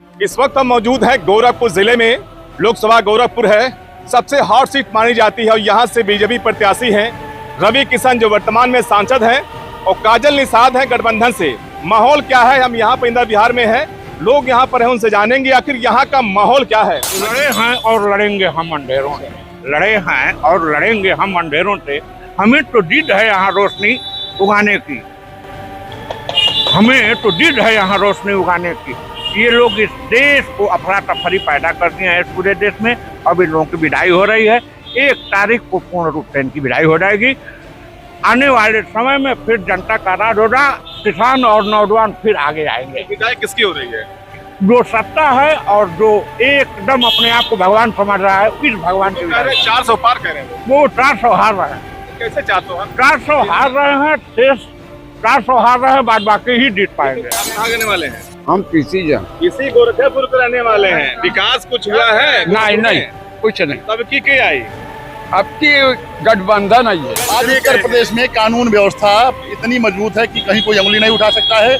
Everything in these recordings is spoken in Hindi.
इस वक्त हम मौजूद हैं गोरखपुर जिले में। लोकसभा गोरखपुर है, सबसे हॉट सीट मानी जाती है और यहाँ से बीजेपी प्रत्याशी हैं रवि किशन जो वर्तमान में सांसद हैं और काजल निषाद हैं गठबंधन से। माहौल क्या है, हम यहाँ पर इंदिरा विहार में हैं, लोग यहाँ पर हैं, उनसे जानेंगे आखिर यहाँ का माहौल क्या है। लड़े हैं और लड़ेंगे हम अंधेरों से, लड़े हैं और लड़ेंगे हम अंधेरों से। हमें तो जिद है यहाँ रोशनी उगाने की, हमें तो जिद है यहाँ रोशनी उगाने की। ये लोग इस देश को अफरा तफरी पैदा कर दिए हैं इस पूरे देश में। अब इन लोगों की विदाई हो रही है, 1 तारीख को पूर्ण रूप से इनकी विदाई हो जाएगी। आने वाले समय में फिर जनता का राज होगा, किसान और नौजवान फिर आगे आएंगे। विदाई किसकी हो रही है? जो सत्ता है और जो एकदम अपने आप को भगवान समझ रहा है, इस भगवान की विदाई। 400 पार कह रहे हैं वो 400 हार रहे हैं। कैसे 400 हार रहे हैं, शेष 400 हार रहे हैं, बाद बाकी ही जीत पाएंगे। आप कहाँ रहने वाले हैं? हम किसी इसी गोरखपुर के रहने वाले हैं। विकास कुछ हुआ है? नहीं कुछ नहीं। तब की आई अब की गठबंधन आई है। आज उत्तर प्रदेश में कानून व्यवस्था इतनी मजबूत है कि कहीं कोई उंगली नहीं उठा सकता है।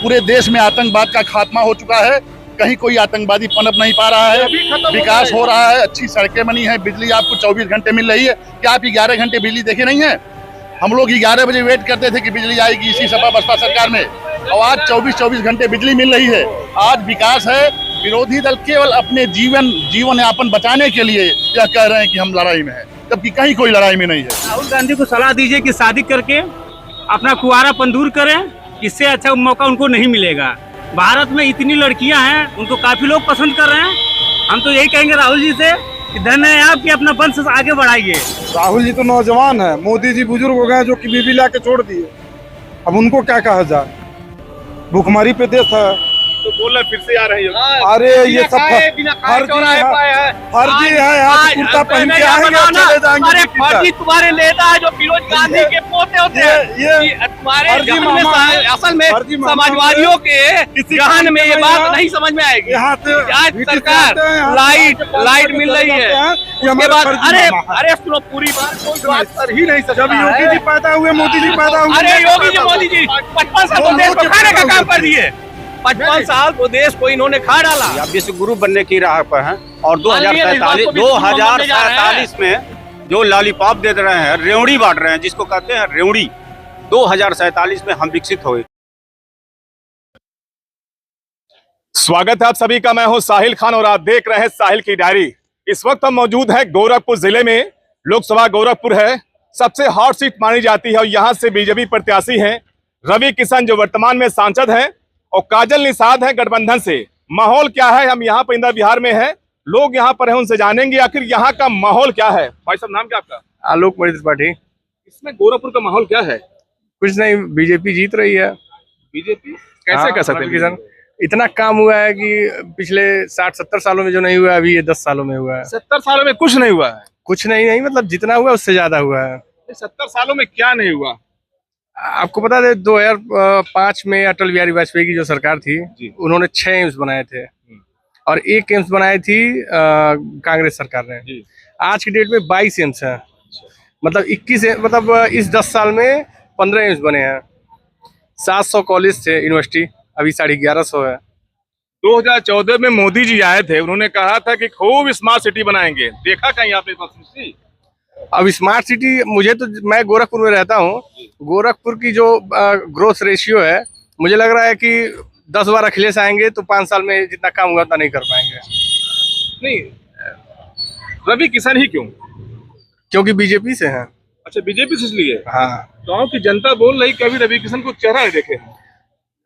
पूरे देश में आतंकवाद का खात्मा हो चुका है, कहीं कोई आतंकवादी पनप नहीं पा रहा है, विकास हो रहा है, अच्छी सड़कें बनी है, बिजली आपको 24 घंटे मिल रही है। क्या आप 11 घंटे बिजली देखे नहीं है? हम लोग 11 बजे वेट करते थे कि बिजली आएगी इसी सपा बसपा सरकार में, और आज 24 घंटे बिजली मिल रही है। आज विकास है। विरोधी दल केवल अपने जीवन यापन बचाने के लिए यह कह रहे हैं कि हम लड़ाई में है, जबकि कहीं कोई लड़ाई में नहीं है। राहुल गांधी को सलाह दीजिए कि शादी करके अपना कुंवारापन दूर करें, इससे अच्छा मौका उनको नहीं मिलेगा। भारत में इतनी लड़कियां हैं, उनको काफी लोग पसंद कर रहे हैं। हम तो यही कहेंगे राहुल जी से कि धन्य है आप कि अपना वंश आगे बढ़ाइए। राहुल जी तो नौजवान है, मोदी जी बुजुर्ग हो गए जो कि बीबी ला के छोड़ दिए। अब उनको क्या कहा जाए, भूखमरी पे देश है तो बोल रहे फिर से आ रही हो। अरे ये सब फर्जी है। यहाँ कुर्ता पहन के आएंगे और चले जाएंगे। फर्जी तुम्हारे नेता है जो फिरोज गांधी के पोते होते हैं। तुम्हारे असल में समाजवादियों के जहन में ये बात नहीं समझ में आएगी। आज सरकार लाइट मिल रही है, उसके बाद अरे सुनो पूरी बात कर ही नहीं सकता। जब योगी जी पैदा हुए, मोदी जी पैदा हुए। अरे योगी जी मोदी जी 55 साल को देश को खाने का काम कर दिए। 55 साल को देश को इन्होंने खा डाला। आप विश्व गुरु बनने की राह पर हैं और 2047 में जो लॉलीपॉप दे रहे हैं, रेवड़ी बांट रहे हैं, जिसको कहते हैं रेवड़ी, 2047 में हम विकसित होंगे। स्वागत है आप सभी का, मैं हूं साहिल खान और आप देख रहे हैं साहिल की डायरी। इस वक्त हम मौजूद हैं गोरखपुर जिले में। लोकसभा गोरखपुर है, सबसे हॉट सीट मानी जाती है और यहाँ से बीजेपी प्रत्याशी हैं रवि किशन जो वर्तमान में सांसद हैं और काजल निषाद हैं गठबंधन से। माहौल क्या है, हम यहाँ पर इंदिरा विहार में हैं, लोग यहाँ पर हैं, उनसे जानेंगे आखिर यहाँ का माहौल क्या है। भाई साहब नाम क्या आपका? आलोक त्रिपाठी। इसमें गोरखपुर का माहौल क्या है? कुछ नहीं, बीजेपी जीत रही है। बीजेपी कैसे कह सकते हैं? इतना काम हुआ है कि पिछले 60-70 सालों में जो नहीं हुआ, अभी ये 10 सालों में हुआ है। 70 सालों में कुछ नहीं हुआ है? कुछ नहीं मतलब जितना हुआ उससे ज्यादा हुआ है। 70 सालों में क्या नहीं हुआ? आपको बता दें 2005 में अटल बिहारी वाजपेयी की जो सरकार थी, उन्होंने 6 एम्स बनाए थे और 1 एम्स बनाई थी कांग्रेस सरकार ने। आज की डेट में 22 एम्स है, मतलब 21 मतलब इस 10 साल में 15 एम्स बने हैं। 700 कॉलेज थे, यूनिवर्सिटी अभी 1150 है। 2014 में मोदी जी आए थे, उन्होंने कहा था कि खूब स्मार्ट सिटी बनाएंगे, देखा कहीं आपने स्मार्ट सिटी? अब स्मार्ट सिटी, मुझे तो, मैं गोरखपुर में रहता हूँ, गोरखपुर की जो ग्रोथ रेशियो है, मुझे लग रहा है कि 10 बार अखिलेश आएंगे तो 5 साल में जितना काम हुआ उतना नहीं कर पाएंगे। नहीं, रवि किशन ही क्यों? क्योंकि बीजेपी से हैं। अच्छा, बीजेपी से इसलिए? हाँ। गाँव की जनता बोल रही कभी रवि किशन को चेहरा नहीं देखे।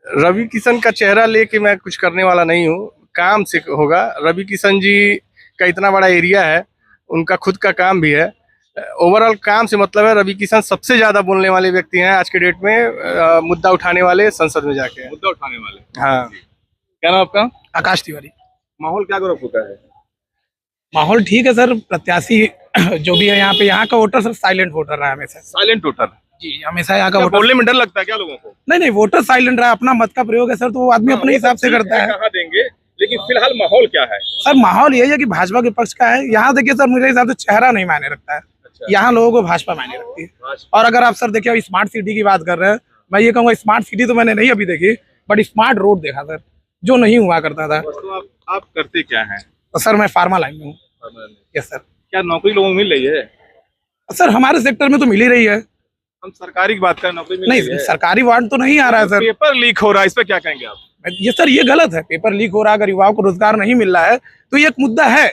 रवि किशन का चेहरा लेके मैं कुछ करने वाला नहीं हूँ, काम से होगा। रवि किशन जी का इतना बड़ा एरिया है, उनका खुद का काम भी है, ओवरऑल काम से मतलब है। रवि किशन सबसे ज्यादा बोलने वाले व्यक्ति हैं आज के डेट में, मुद्दा उठाने वाले, संसद में जाके मुद्दा उठाने वाले। हाँ। क्या नाम आपका? आकाश तिवारी। माहौल क्या गोरखपुर का है? माहौल ठीक है सर, प्रत्याशी जो भी है यहाँ पे, यहाँ का वोटर सर साइलेंट वोटर रहा है हमेशा। साइलेंट वोटर जी, हमेशा यहाँ का वोटर। बोलने में डर लगता है क्या लोगों को? नहीं, वोटर साइलेंट रहा, अपना मत का प्रयोग है सर, तो वो आदमी अपने हिसाब से करता है। कहा देंगे, लेकिन फिलहाल माहौल क्या है? सर माहौल यही है कि भाजपा के पक्ष का है। यहाँ देखिए सर, मुझे हिसाब से चेहरा नहीं मायने रखता है। यहाँ लोगों को भाजपा मायने रखती है। और अगर आप सर देखिए स्मार्ट सिटी की बात कर रहे हैं, मैं ये कहूँगा स्मार्ट सिटी तो मैंने नहीं अभी देखी, बट स्मार्ट रोड देखा सर। जो नहीं हुआ करता था। तो आप करते क्या हैं? तो सर मैं फार्मा लाइन में हूँ। Yes sir. क्या नौकरी लोगों को मिल रही है? सर हमारे सेक्टर में तो मिल ही रही है। हम सरकारी की बात करें, नौकरी मिल नहीं रही है? सरकारी वार्ड तो नहीं आ रहा है सर। पेपर लीक हो रहा है, इस पे क्या कहेंगे आप? ये सर ये गलत है, पेपर लीक हो रहा है, अगर युवाओं को रोजगार नहीं मिल रहा है तो ये एक मुद्दा है।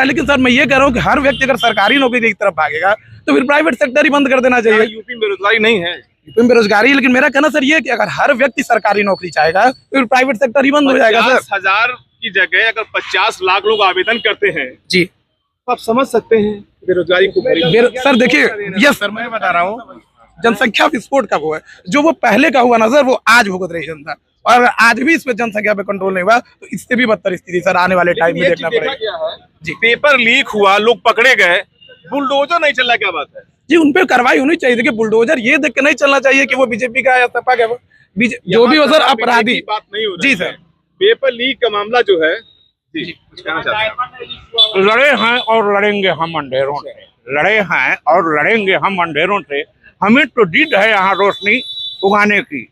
लेकिन सर मैं ये कह रहा हूँ कि हर व्यक्ति अगर सरकारी नौकरी की तरफ भागेगा तो फिर प्राइवेट सेक्टर ही बंद कर देना चाहिए। यूपी में बेरोजगारी नहीं है? यूपी में बेरोजगारी, लेकिन मेरा कहना सर ये कि अगर हर व्यक्ति सरकारी नौकरी चाहेगा तो फिर प्राइवेट सेक्टर ही बंद हो जाएगा सर। 50,000 की जगह अगर 50 लाख लोग आवेदन करते हैं जी, तो आप समझ सकते हैं बेरोजगारी को। सर देखिए, यस सर मैं बता रहा हूँ, जनसंख्या विस्फोट का वो है, जो वो पहले का हुआ ना सर, वो आज भुगत रही जनता, और अगर आज भी इस पे जनसंख्या पे कंट्रोल नहीं हुआ तो इससे भी बदतर स्थिति सर आने वाले टाइम में देखना पड़ेगा। जी, पेपर लीक हुआ, लोग पकड़े गए, बुलडोजर नहीं चल रहा, क्या बात है? जी उन पे कार्रवाई होनी चाहिए। देखिए बुलडोजर ये देख के नहीं चलना चाहिए कि वो बीजेपी का या सपा का, जो भी हो सर अपराधी। बात नहीं हो रही जी सर। पेपर लीक का मामला जो है, जी कुछ कहना चाहते हैं? लड़े हैं और लड़ेंगे हम अंधेरों से, लड़े हैं और लड़ेंगे हम अंधेरों से। हमें तो जिद है यहाँ रोशनी उगाने की,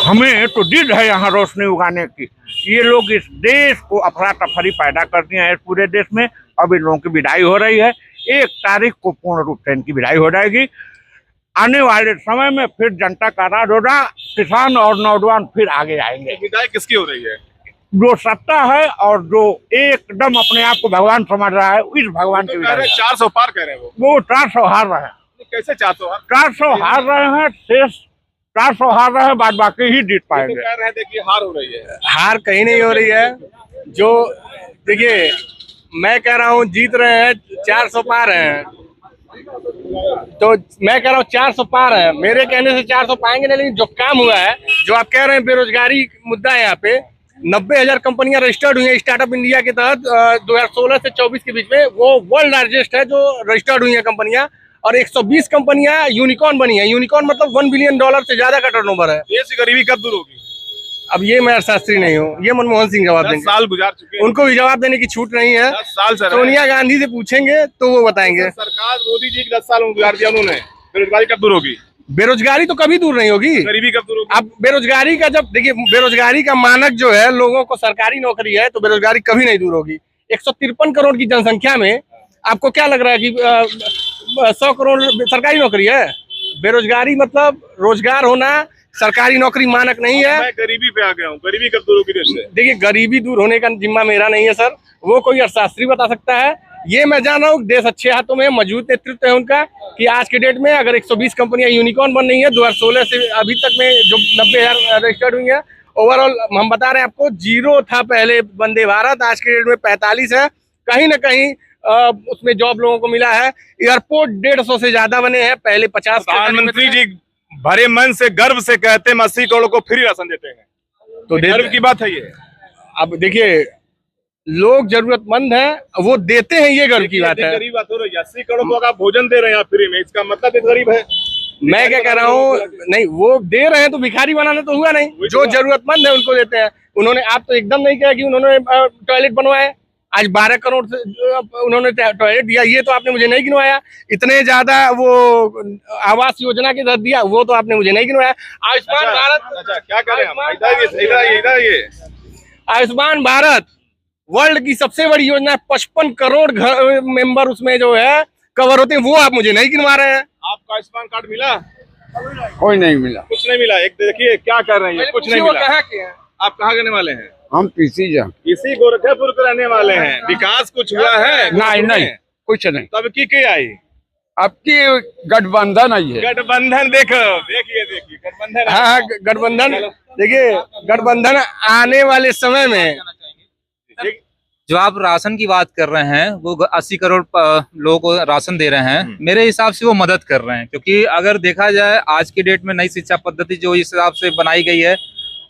हमें तो जिद है यहाँ रोशनी उगाने की। ये लोग इस देश को अफरा तफरी पैदा कर दिए हैं इस पूरे देश में। अब इन लोगों की विदाई हो रही है, 1 तारीख को पूर्ण रूप से इनकी विदाई हो जाएगी। आने वाले समय में फिर जनता का राज होगा, किसान और नौजवान फिर आगे आएंगे। विदाई किसकी हो रही है? जो सत्ता है और जो एकदम अपने आप को भगवान समझ रहा है, इस भगवान की विदाई। 400 पार कह रहे हैं वो 400 हार रहे हैं। कैसे 400 हार? 400 हार रहे हैं, शेष 400 हार रहे हैं, बाद बाकी ही जीत पाएंगे। कह रहे थे कि हार हो रही है। हार कहीं नहीं हो रही है। जो देखिए मैं कह रहा हूँ जीत रहे हैं, 400 पार हैं, तो मैं कह रहा हूँ 400 पार है। मेरे कहने से 400 पाएंगे नहीं, लेकिन जो काम हुआ है, जो आप कह रहे हैं बेरोजगारी मुद्दा है, यहाँ पे 90,000 कंपनियां रजिस्टर्ड हुई हैं स्टार्टअप इंडिया के तहत 2016 से 24 के बीच में। वो वर्ल्ड लार्जेस्ट है जो रजिस्टर्ड हुई है कंपनियां, और 120 कंपनियां यूनिकॉर्न बनी है। यूनिकॉर्न मतलब $1 बिलियन से ज्यादा का टर्नओवर है। देश की गरीबी कब दूर होगी? अब ये मैं अर्थशास्त्री नहीं हूँ, ये मनमोहन सिंह जवाब 10 देंगे। साल गुजार चुके हैं, उनको भी जवाब देने की छूट नहीं है। 10 साल से सोनिया गांधी से पूछेंगे तो वो बताएंगे। सरकार मोदी जी के 10 साल गुजार दिया उन्होंने, बेरोजगारी कब दूर होगी? बेरोजगारी तो कभी दूर नहीं होगी। गरीबी कब दूर होगी? अब बेरोजगारी का जब देखिए, बेरोजगारी का मानक जो है लोगों को सरकारी नौकरी है, तो बेरोजगारी कभी नहीं दूर होगी। 153 करोड़ की जनसंख्या में आपको क्या लग रहा है कि 100 करोड़ सरकारी नौकरी है? बेरोजगारी मतलब रोजगार होना, सरकारी नौकरी मानक नहीं है। मैं गरीबी पे आ गया हूँ, गरीबी कब दूर होगी देश से? देखिए गरीबी दूर होने का जिम्मा मेरा नहीं है सर, वो कोई अर्थशास्त्री बता सकता है। ये मैं जान रहा हूँ देश अच्छे हाथों में, मजबूत नेतृत्व है उनका, कि आज के डेट में अगर 120 कंपनियां यूनिकॉर्न बन रही है 2016 से अभी तक में, जो 90,000 रजिस्टर्ड हुई है। ओवरऑल हम बता रहे हैं आपको, 0 था पहले वंदे भारत, आज के डेट में 45 है। कहीं ना कहीं उसमें जॉब लोगों को मिला है। एयरपोर्ट 150 से ज्यादा बने हैं, पहले 50। प्रधानमंत्री जी भरे मन से गर्व से कहते हैं 80 करोड़ को फ्री राशन देते हैं, तो गर्व की बात है ये। अब देखिए लोग जरूरतमंद हैं, वो देते हैं, ये गर्व की बात है। गरीब बात हो रही है, 80 करोड़ को आप भोजन दे रहे हैं फ्री में, इसका मतलब गरीब है। मैं क्या कह रहा हूँ, नहीं वो दे रहे हैं तो भिखारी बनाना तो हुआ नहीं, जो जरूरतमंद है उनको देते हैं। उन्होंने, आप तो एकदम नहीं कहा कि उन्होंने टॉयलेट बनवाए, आज 12 करोड़ से उन्होंने टॉयलेट दिया, ये तो आपने मुझे नहीं गिनवाया। इतने ज्यादा वो आवास योजना के तहत दिया, वो तो आपने मुझे नहीं गिनवाया। आयुष्मान भारत, क्या करें हम? आयुष्मान भारत वर्ल्ड की सबसे बड़ी योजना है, 55 करोड़ मेंबर उसमें जो है कवर होते हैं, वो आप मुझे नहीं गिनवा रहे हैं। आपका आयुष्मान कार्ड मिला? कोई नहीं मिला, कुछ नहीं मिला। एक देखिए क्या कर रहे हैं, कुछ नहीं मिला। कहाँ के हैं आप? कहाँ रहने वाले हैं? हम पीसी जा, इसी गोरखपुर के रहने वाले हैं। विकास कुछ हुआ है? नहीं कुछ नहीं। तब की आई आपकी गठबंधन आई है। गठबंधन देखो, देखिए गठबंधन। हाँ गठबंधन, देखिए गठबंधन आने वाले समय में। जो आप राशन की बात कर रहे हैं, वो 80 करोड़ लोगों को राशन दे रहे हैं, मेरे हिसाब से वो मदद कर रहे हैं। क्योंकि अगर देखा जाए आज की डेट में नई शिक्षा पद्धति जो इस हिसाब से बनाई गई है,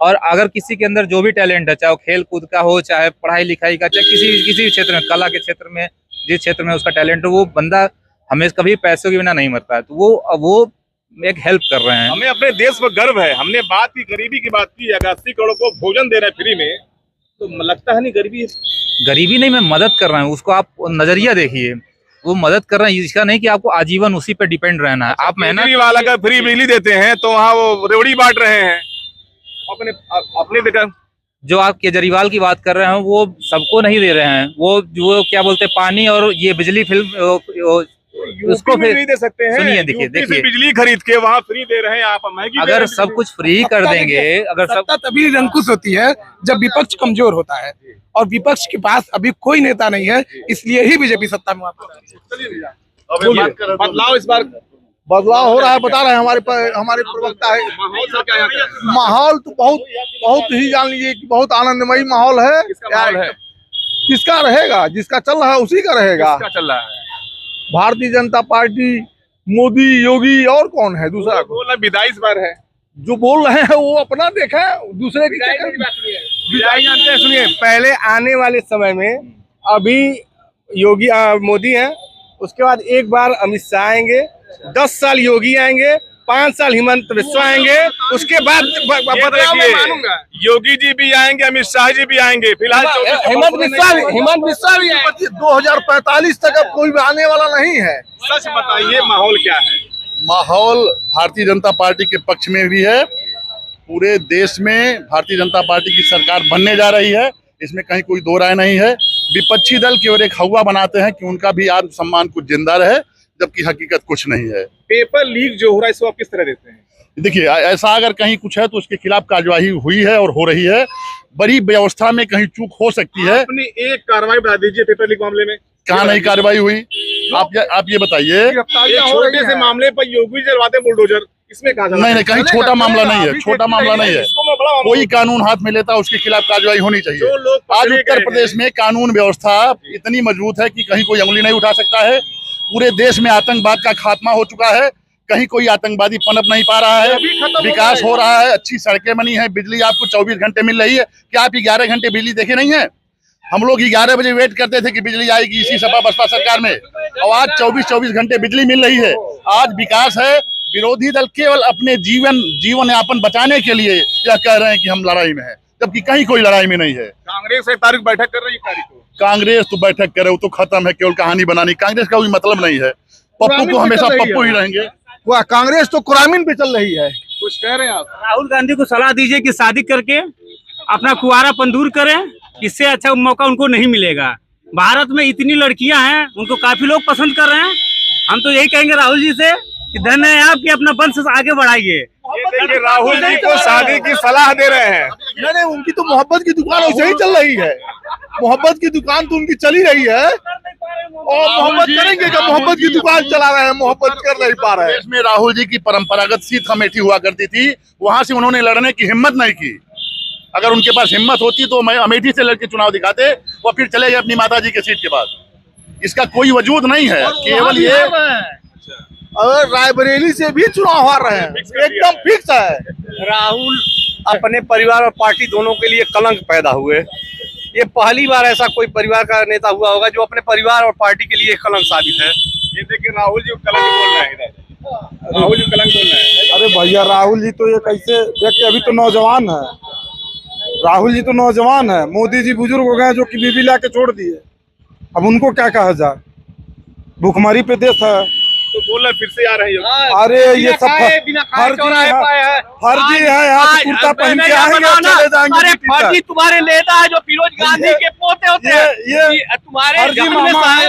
और अगर किसी के अंदर जो भी टैलेंट है, चाहे वो खेल कूद का हो, चाहे पढ़ाई लिखाई का, चाहे किसी भी क्षेत्र में, कला के क्षेत्र में, जिस क्षेत्र में उसका टैलेंट हो, वो बंदा हमें कभी पैसों के बिना नहीं मरता है। तो वो एक हेल्प कर रहे हैं। हमें अपने देश पर गर्व है। हमने बात की, गरीबी की बात की, अगर 80 करोड़ को भोजन दे रहे हैं फ्री में, तो लगता है नहीं गरीबी नहीं, मैं मदद कर रहा हूँ। उसको आप नजरिया देखिए, वो मदद कर रहे हैं। इसका नहीं कि आपको आजीवन उसी पे डिपेंड रहना है। आप मेहनत वाला का फ्री बिजली देते हैं तो वहाँ वो रेवड़ी बांट रहे हैं। अपने अपने देखा जो आप केजरीवाल की बात कर रहे हैं वो सबको नहीं दे रहे हैं, वो क्या बोलते हैं, पानी और ये बिजली फिल्म उसको फिर नहीं दे सकते हैं। सुनिए, देखिए यूपी से देखिए बिजली खरीद के वहाँ फ्री दे रहे हैं, आप महंगी दे अगर रहे सब कुछ फ्री कर देंगे, अगर सब सत्ता तभी निरंकुश होती है जब विपक्ष कमजोर होता है, और विपक्ष के पास अभी कोई नेता नहीं है, इसलिए ही बीजेपी सत्ता में वापस आई है। बदलाव इस बार बदलाव हो रहा है, बता रहे हैं हमारे प्रवक्ता है। माहौल सा क्या है? माहौल तो बहुत ही जान लीजिए कि बहुत आनंदमयी माहौल है। किसका माहौल है? किसका रहेगा? जिसका चल रहा है उसी का रहेगा। किसका चल रहा है? भारतीय जनता पार्टी, मोदी, योगी, और कौन है दूसरा? बोला विदाई इस बार है। जो बोल रहे हैं वो अपना देखे, दूसरे की विदाई जानते हैं, सुनिए, पहले आने वाले समय में अभी योगी मोदी हैं, उसके बाद एक बार अमित शाह आएंगे, 10 साल योगी आएंगे, 5 साल हिमंत बिस्वा आएंगे, उसके बाद बदलाव मैं मानूंगा। योगी जी भी आएंगे, अमित शाह जी भी आएंगे, फिलहाल हिमंत बिस्वा भी आएंगे। 2045 तक अब कोई आने वाला नहीं है। सच बताइए माहौल क्या है? माहौल भारतीय जनता पार्टी के पक्ष में भी है। पूरे देश में भारतीय जनता पार्टी की सरकार बनने जा रही है, इसमें कहीं कोई दो राय नहीं है। विपक्षी दल केवल एक हवा बनाते हैं कि उनका भी आत्मसम्मान कुछ जिंदा रहे, जबकि हकीकत कुछ नहीं है। पेपर लीक जो हो रहा है इसको आप किस तरह देते हैं? देखिए, ऐसा अगर कहीं कुछ है तो उसके खिलाफ कार्यवाही हुई है और हो रही है। बड़ी व्यवस्था में कहीं चूक हो सकती है। अपनी एक कार्रवाई बता दीजिए पेपर लीक मामले में। कहाँ नहीं कार्रवाई हुई? आप ये बताइए। एक छोटे से मामले पर योगी जी चलवाते बुलडोजर, इसमें कहा नहीं, कहीं छोटा मामला नहीं है, छोटा मामला नहीं है। कोई कानून हाथ में लेता है उसके खिलाफ कार्रवाई होनी चाहिए। आज उत्तर प्रदेश में कानून व्यवस्था इतनी मजबूत है कि कहीं कोई उंगली नहीं उठा सकता है। पूरे देश में आतंकवाद का खात्मा हो चुका है, कहीं कोई आतंकवादी पनप नहीं पा रहा है, विकास हो रहा है, अच्छी सड़कें बनी है, बिजली आपको 24 घंटे मिल रही है। क्या आप 11 घंटे बिजली देखे नहीं है? हम लोग 11 बजे वेट करते थे कि बिजली आएगी इसी सपा बसपा सरकार में, और आज 24 घंटे बिजली मिल रही है। आज विकास है। विरोधी दल केवल अपने जीवन यापन बचाने के लिए यह कह रहे हैं कि हम लड़ाई में हैं, जबकि कहीं कोई लड़ाई में नहीं है। कांग्रेस 1 तारीख बैठक कर रही है, तारीख को कांग्रेस तो बैठक करे, वो तो खत्म है, केवल कहानी बनानी। कांग्रेस का कोई मतलब नहीं है। पप्पू को हमेशा पप्पू ही रहेंगे। वह कांग्रेस तो कुरामीन पे चल रही है। कुछ कह रहे हैं आप? राहुल गांधी को सलाह दीजिए कि शादी करके अपना कुंवारापन दूर करें, इससे अच्छा मौका उनको नहीं मिलेगा। भारत में इतनी लड़कियां हैं, उनको काफी लोग पसंद कर रहे हैं। हम तो यही कहेंगे राहुल जी से कि धन्य है आप कि अपना वंश आगे बढ़ाइए। देखिए, राहुल जी को शादी की सलाह दे रहे हैं। नहीं, उनकी तो मोहब्बत की दुकान वैसे ही चल रही है। मोहब्बत की दुकान तो उनकी चल ही रही है, और मोहब्बत करेंगे क्या? मोहब्बत की दुकान चला रहे हैं, मोहब्बत कर नहीं पा रहे हैं। देश में राहुल जी की परंपरागत सीट अमेठी हुआ करती थी, वहां से उन्होंने लड़ने की हिम्मत नहीं की। अगर उनके पास हिम्मत होती तो मैं अमेठी से लड़के चुनाव दिखाते, वो फिर चले गए अपनी माता जी के सीट के बाद। इसका कोई वजूद नहीं है, केवल ये अगर रायबरेली से भी चुनाव हार रहे हैं, एकदम फिक्स है। राहुल अपने परिवार और पार्टी दोनों के लिए कलंक पैदा हुए। ये पहली बार ऐसा कोई परिवार का नेता हुआ होगा जो अपने परिवार और पार्टी के लिए कलंक साबित है। ये देखिए, राहुल जी कलंक बोल रहे हैं इधर। राहुल जी कलंक बोल रहे हैं। अरे भैया, राहुल जी तो ये कैसे व्यक्ति, अभी तो नौजवान है। राहुल जी तो नौजवान है, मोदी जी बुजुर्ग हो गए जो कि बीबी ला के छोड़ दिए। अब उनको क्या कहा जाए? भूखमरी पे देश है तो बोल रहे फिर से आ रहे हैं। अरे ये सब फर्जी है। यहाँ से कुर्ता पहन के आएंगे और चले जाएंगे। अरे फर्जी तुम्हारे नेता है जो फिरोज गांधी के पोते होते हैं। तुम्हारे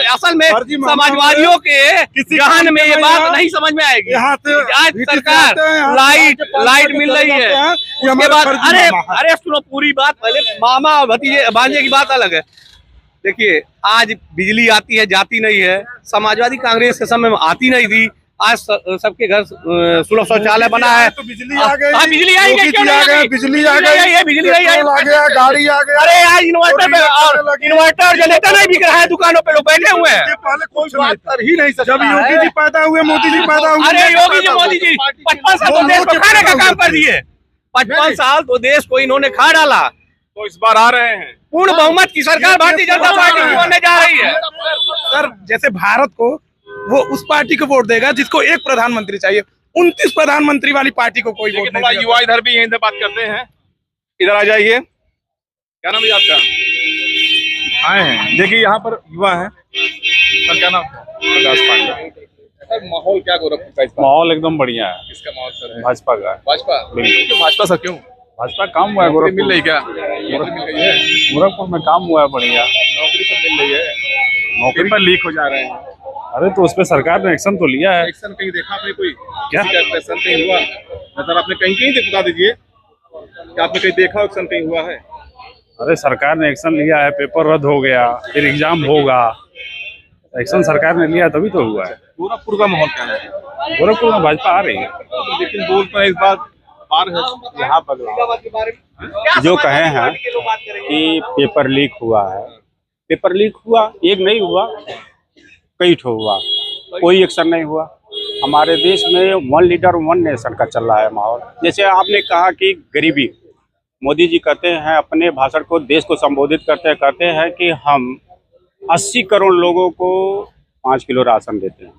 असल में समाजवादियों के जहन में ये बात नहीं समझ में आएगी। आज सरकार लाइट मिल रही है, उसके बाद अरे सुनो पूरी बात, पहले मामा भतीजे भांजे की बात अलग है। देखिए, आज बिजली आती है, जाती नहीं है। समाजवादी कांग्रेस के समय में आती नहीं थी, आज सबके घर सुलभ शौचालय बना है। तो बिजली आ गई, बिजली आई है, बिजली आ गई, बिजली आ गया, गाड़ी आ गया। अरे यार, इन्वर्टर जनरेटर नहीं बिक रहा है, दुकानों पे लोग बैठे हुए हैं। पहले कोई बात कर ही नहीं सकता। जब योगी जी पैदा हुए, मोदी जी पैदा हुए। अरे योगी जी, मोदी जी 55 साल तो देश को खाने का काम कर दिए। 55 साल तो देश को इन्होंने खा डाला। तो इस बार आ रहे हैं। पूर्ण बहुमत की सरकार भारतीय जनता पार्टी की बनने जा रही है। सर, जैसे भारत को वो उस पार्टी को वोट देगा जिसको एक प्रधानमंत्री चाहिए, 29 प्रधानमंत्री वाली पार्टी को कोई वोट नहीं देगा। युवा इधर भी यहीं से बात करते हैं, इधर आ जाइए। क्या नाम है आपका? आए हैं, देखिए यहाँ पर युवा है। सर क्या नाम है? प्रकाश पांडे। सर माहौल क्या गोरखपुर का इस बार? माहौल एकदम बढ़िया है। किसका माहौल सर है? भाजपा का। भाजपा? क्यों भाजपा सर, क्यों? भाजपा काम हुआ है नौकरी गोरखपुर मिल रही क्या? गोरखपुर में काम हुआ है बढ़िया। नौकरी तो मिल रही है, पेपर लीक हो जा रहे हैं। अरे तो उस पर सरकार ने एक्शन तो लिया है। एक्शन कहीं देखा आपने कोई? क्या? एक्शन कहीं हुआ? मतलब आपने कहीं कहीं बता दीजिए कि आपने कहीं देखा एक्शन कहीं हुआ है? अरे सरकार ने एक्शन लिया है, पेपर रद्द हो गया, फिर एग्जाम होगा। एक्शन सरकार ने लिया तभी तो हुआ है। गोरखपुर का माहौल क्या है? गोरखपुर में भाजपा आ रही है, लेकिन बोल तो इस बात पार है यहाँ पर जो कहे हैं कि पेपर लीक हुआ है, पेपर लीक हुआ, एक नहीं हुआ, कई ठो हुआ, कोई एक्शन नहीं हुआ। हमारे देश में वन लीडर वन नेशन का चल रहा है माहौल। जैसे आपने कहा कि गरीबी, मोदी जी कहते हैं अपने भाषण को, देश को संबोधित कहते हैं कि हम 80 करोड़ लोगों को 5 किलो राशन देते हैं।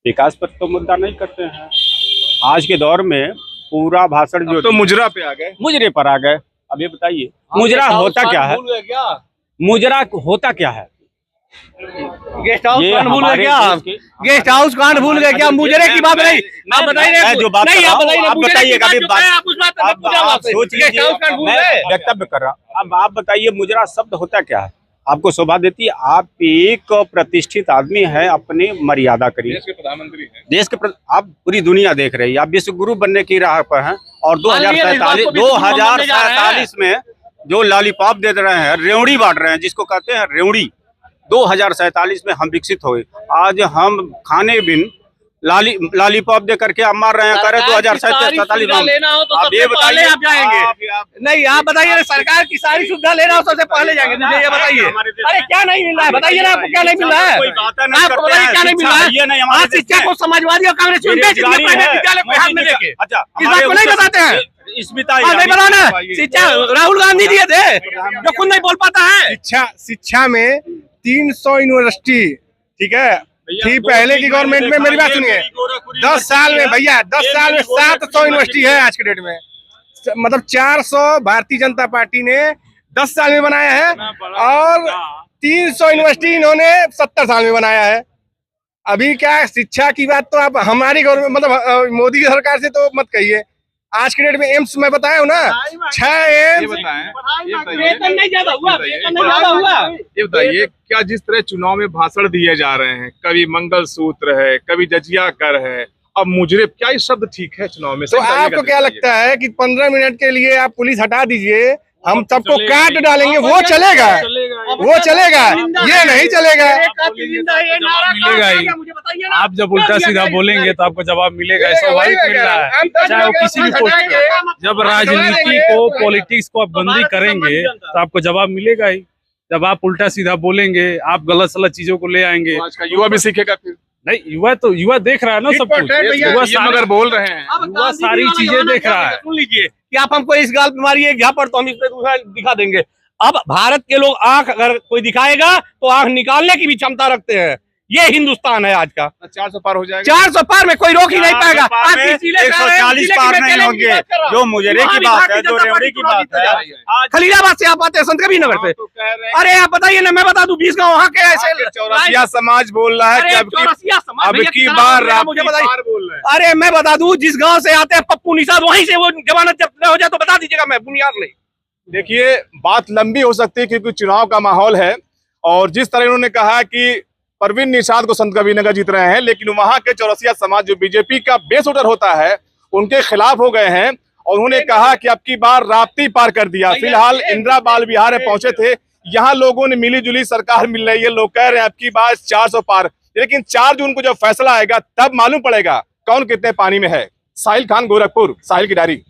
विकास पर तो मुद्दा नहीं करते हैं। आज के दौर में पूरा भाषण जो तो मुजरा पे आ गए, मुजरे पर आ गए। अब ये बताइए मुजरा होता क्या है? मुजरा होता क्या है? गेस्ट हाउस ये कांड भूल गए हमारे क्या? देश के- गेस्ट हाउस कांड भूल गए क्या? मुजरे की बात नहीं, आप बताइए। मैं जो बात नहीं, कर रहा आप हूं, बताइए। आप मुजरे बताइए की बात कभी जो बात- है, आप उस बात पे पूछा आप आपसे। सोच गेस्ट हाउस कांड भूल मैं गए? वक्तव्य कर रहा हूँ। अब आप बताइए मुजरा शब्द होता क्या है? आपको शोभा देती है? आप एक प्रतिष्ठित आदमी है, अपनी मर्यादा करिए। देश के प्रधानमंत्री हैं। देश के आप पूरी दुनिया देख रही है, आप विश्व गुरु बनने की राह पर हैं और 2047 में जो लॉलीपॉप दे रहे हैं, रेवड़ी बांट रहे हैं, जिसको कहते हैं रेवड़ी, 2047 में हम विकसित हुए। आज हम खाने बिन लॉलीपॉप दे करके आप मार रहे हैं, कह रहे 2047 में। लेना हो तो आप सबसे ये पहले बताइए, आप जाएंगे। नहीं, आप बताइए, सरकार की सारी सुविधा लेना हो सबसे पहले जाएंगे। मुझे ये बताइए, अरे क्या नहीं मिल रहा है? बताइए ना, आपको क्या नहीं मिल रहा है? आपको बताइए क्या नहीं मिल रहा है? आज शिक्षा को समाजवादी और कांग्रेस बेच दिए, प्राइवेट विद्यालय को हाथ में लेके। अच्छा, इस बात को नहीं बताते हैं? नहीं बताओ ना। शिक्षा राहुल गांधी दिए थे, जो खुद नहीं बोल पाता है। शिक्षा में 300 यूनिवर्सिटी, ठीक है, थी पहले की गवर्नमेंट में। मेरी बात सुनिए, 10 साल में भैया, 10 साल में 700 यूनिवर्सिटी है आज के डेट में। मतलब 400 भारतीय जनता पार्टी ने 10 साल में बनाया है और 300 यूनिवर्सिटी इन्होंने 70 साल में बनाया है। अभी क्या शिक्षा की बात तो आप हमारी गवर्नमेंट, मतलब मोदी की सरकार से तो मत कहिए। आज के डेट में एम्स में बताया हूँ ना, 6 एम्स। वेतन नहीं ज्यादा हुआ, वेतन नहीं ज्यादा हुआ। ये बताइए, क्या जिस तरह चुनाव में भाषण दिए जा रहे हैं, कभी मंगलसूत्र है, कभी जजिया कर है, अब मुजरे, क्या ये शब्द ठीक है चुनाव में? तो आपको क्या लगता है कि 15 मिनट के लिए आप पुलिस हटा दीजिए, हम सबको काट डालेंगे, वो चलेगा? वो चलेगा? ये नहीं चलेगा। मिलेगा ही। आप जब उल्टा सीधा बोलेंगे तो आपको जवाब मिलेगा, स्वाभाविक मिल रहा है, चाहे वो किसी भी पोस्ट पे। जब राजनीति को, पॉलिटिक्स को आप बंदी करेंगे तो आपको जवाब मिलेगा ही। जब आप उल्टा सीधा बोलेंगे, आप गलत सलत चीजों को ले आएंगे, आज का युवा भी सीखेगा फिर। नहीं, युवा देख रहा है ना सब कुछ। युवा मगर बोल रहे हैं, युवा सारी चीजें देख रहा है। सुन लीजिए कि आप हमको इस गाल पे मारिए, यहाँ पर तो हम इस पे दूसरा दिखा देंगे। अब भारत के लोग आंख अगर कोई दिखाएगा तो आंख निकालने की भी क्षमता रखते हैं। ये हिंदुस्तान है आज का। 400 पार हो जाएगा। 400 पार में कोई रोक ही नहीं पाएगा। आज 140 पार नहीं होंगे। जो मुजरे की बात है, जो रेवड़ी की बात है, खलीलाबाद से आप आते हैं संत कबीर नगर से। अरे आप बताइए ना, मैं बता दूं 20 गाँव वहाँ के ऐसे। चौरसिया समाज बोल रहा है कि अब की बार मुझे बताइए। बोल रहे हैं। अरे मैं बता दूं, जिस गांव से आते हैं पप्पू निषाद, वहीं से वो जमानत जब हो जाए तो बता दीजिएगा, मैं बुनियाद नहीं। देखिए, बात लंबी हो सकती है क्योंकि चुनाव का माहौल है और जिस तरह उन्होंने कहा कि परवीन निषाद को संत कबीर नगर जीत रहे हैं, लेकिन वहां के चौरसिया समाज जो बीजेपी का बेस वोटर होता है उनके खिलाफ हो गए हैं और उन्होंने कहा कि अब की बार राप्ती पार कर दिया। फिलहाल इंदिरा बाल विहार में पहुंचे थे, यहाँ लोगों ने मिली जुली सरकार मिल रही है। लोग कह रहे हैं अब की बार 400 पार, लेकिन 4 जून को जब फैसला आएगा तब मालूम पड़ेगा कौन कितने पानी में है। साहिल खान, गोरखपुर, साहिल की डायरी।